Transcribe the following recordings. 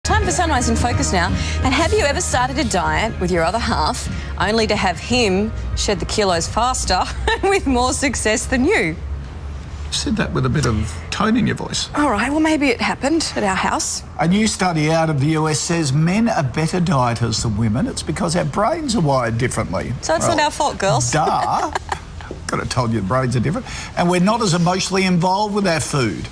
Time for Sunrise in Focus now. And have you ever started a diet with your other half only to have him shed the kilos faster and with more success than you? You said that with a bit of tone in your voice. All right, well, maybe it happened at our house. A new study out of the US says men are better dieters than women. It's because our brains are wired differently. So it's not our fault, girls. Duh. Could have told you the brains are different. And we're not as emotionally involved with our food.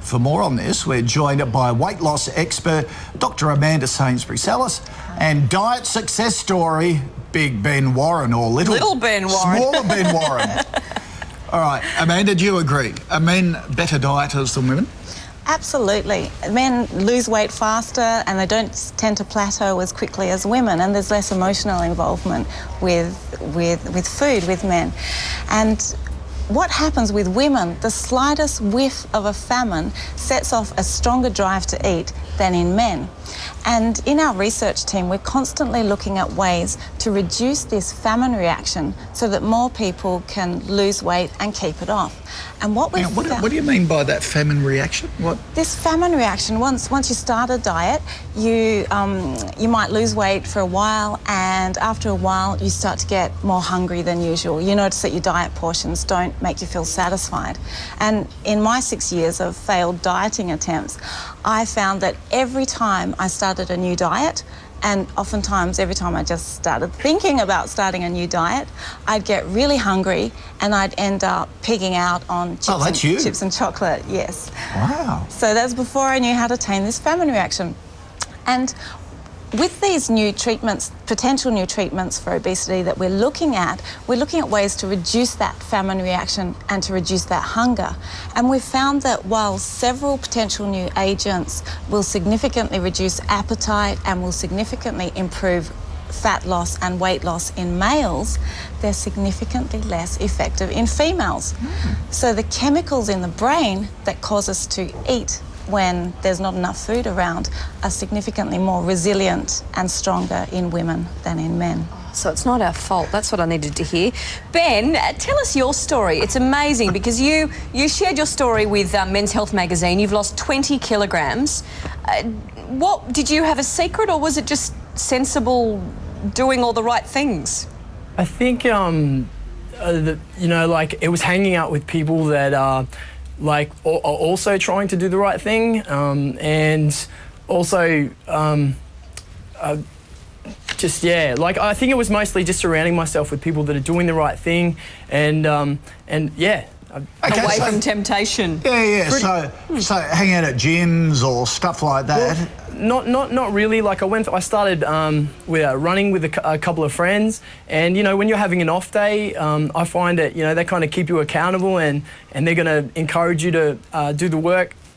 For more on this, we're joined by weight loss expert Dr. Amanda Sainsbury-Salis and diet success story Big Ben Warren, or Little Ben Warren. Smaller Ben Warren. All right, Amanda, do you agree? Are men better dieters than women? Absolutely. Men lose weight faster and they don't tend to plateau as quickly as women, and there's less emotional involvement with food with men. And what happens with women, the slightest whiff of a famine sets off a stronger drive to eat than in men. And in our research team, we're constantly looking at ways to reduce this famine reaction so that more people can lose weight and keep it off. And what we've What do you mean by that famine reaction? What? This famine reaction, once you start a diet, you might lose weight for a while, and after a while you start to get more hungry than usual. You notice that your diet portions don't make you feel satisfied. And in my 6 years of failed dieting attempts, I found that every time I started a new diet, and oftentimes every time I just started thinking about starting a new diet, I'd get really hungry and I'd end up pigging out on chips and chocolate, yes. Wow. So that's before I knew how to tame this famine reaction. And with these new treatments, potential new treatments for obesity that we're looking at ways to reduce that famine reaction and to reduce that hunger. And we've found that while several potential new agents will significantly reduce appetite and will significantly improve fat loss and weight loss in males, they're significantly less effective in females. So the chemicals in the brain that cause us to eat when there's not enough food around are significantly more resilient and stronger in women than in men. So it's not our fault. That's what I needed to hear. Ben, tell us your story. It's amazing because you shared your story with Men's Health magazine. You've lost 20 kilograms. What, did you have a secret, or was it just sensible doing all the right things? I think, you know, like, it was hanging out with people that are also trying to do the right thing, and also I think it was mostly just surrounding myself with people that are doing the right thing, and yeah. Okay, away from temptation. Yeah. So hanging out at gyms or stuff like that. Well, not really. Like, I started with running with a couple of friends, and you know, when you're having an off day, I find that, you know, they kind of keep you accountable, and they're going to encourage you to do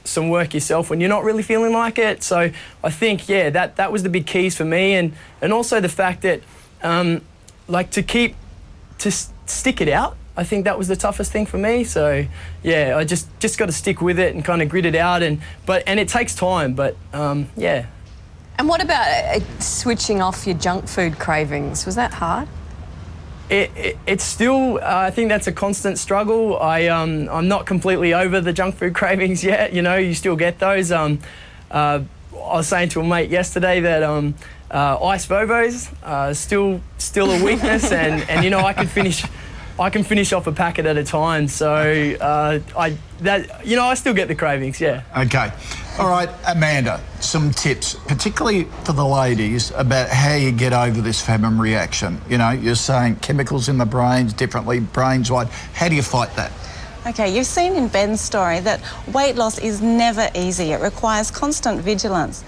some work yourself when you're not really feeling like it. So I think, yeah, that was the big keys for me, and also the fact that to stick it out. I think that was the toughest thing for me. So yeah, I just got to stick with it and kind of grit it out, and it takes time, but yeah. And what about switching off your junk food cravings? Was that hard? It's still, I think that's a constant struggle. I'm not completely over the junk food cravings yet. You know, you still get those. I was saying to a mate yesterday that ice Vovos still a weakness, and you know, I can finish off a packet at a time, so I still get the cravings, yeah. Okay. All right, Amanda, some tips, particularly for the ladies, about how you get over this famine reaction. You know, you're saying chemicals in the brains differently, brains wide. How do you fight that? Okay, you've seen in Ben's story that weight loss is never easy. It requires constant vigilance.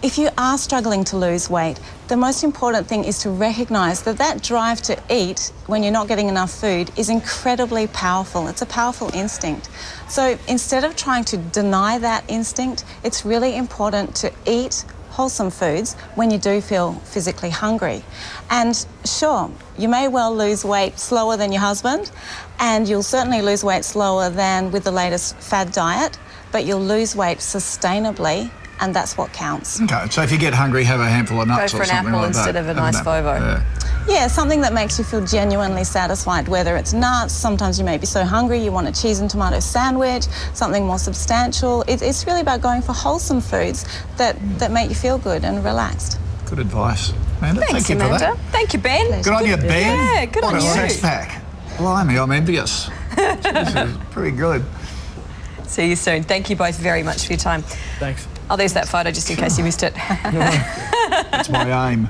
If you are struggling to lose weight, the most important thing is to recognise that drive to eat when you're not getting enough food is incredibly powerful. It's a powerful instinct. So instead of trying to deny that instinct, it's really important to eat wholesome foods when you do feel physically hungry. And sure, you may well lose weight slower than your husband, and you'll certainly lose weight slower than with the latest fad diet, but you'll lose weight sustainably, and that's what counts. Okay, so if you get hungry, have a handful of nuts or something like that. Go for an apple instead of a nice Vovo. Yeah. Yeah, something that makes you feel genuinely satisfied, whether it's nuts, sometimes you may be so hungry you want a cheese and tomato sandwich, something more substantial. It's really about going for wholesome foods that make you feel good and relaxed. Good advice. Amanda, Thanks, thank you for Amanda. that. Thank you, Ben. Good on you, Ben. Yeah, good what on a you. six pack. Blimey, I'm envious. This is pretty good. See you soon. Thank you both very much for your time. Thanks. Oh, there's that photo just in case you missed it. That's my aim.